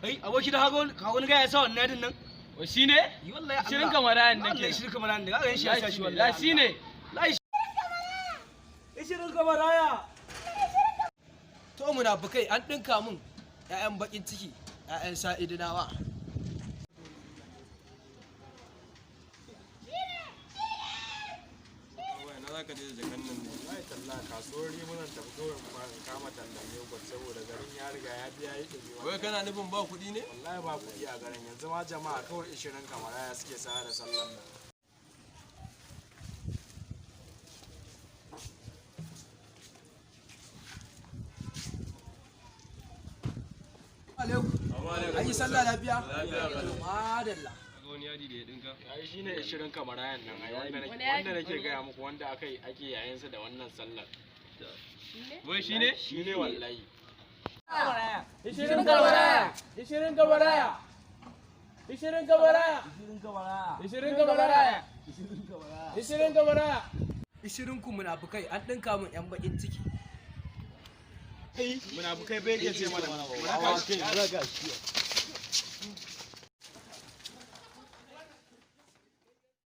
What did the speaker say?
kai aboki da kawo ni ga ya sa wannan yadin nan wai shine wallahi shirin kamarayan nake wallahi shirin kamarayan ne ga yan shi ya sa shi wallahi shine shirin kamaraya to munafukai an dinka mun ƴaƴan bakin ciki ƴaƴan sa'idinawa za ka je da jakan nan ne wallahi talla kasuwar rimunan tafi kawai ma kama tallan yogurt saboda garin ya riga ya biya yi ɗumi wai kana nufin ba kuɗi ne? wallahi ba kuɗi a garin yanzu ma jama'a kawai 20 kamaraya suke sa da sallan nan an yi sallah lafiya? madalla wani yadi da ya dinka ai shine 20 kamarayan nan ai wanda nake gaya muku wanda ake yayin sa da wannan sallar wai shine shine wallahi 20 kamaraya 20 kamaraya 20 kamaraya 20 kamaraya 20 kamaraya 20 ku munafukai an dinka mun ƴan bakin ciki munafukai bai ke ce mana munafukai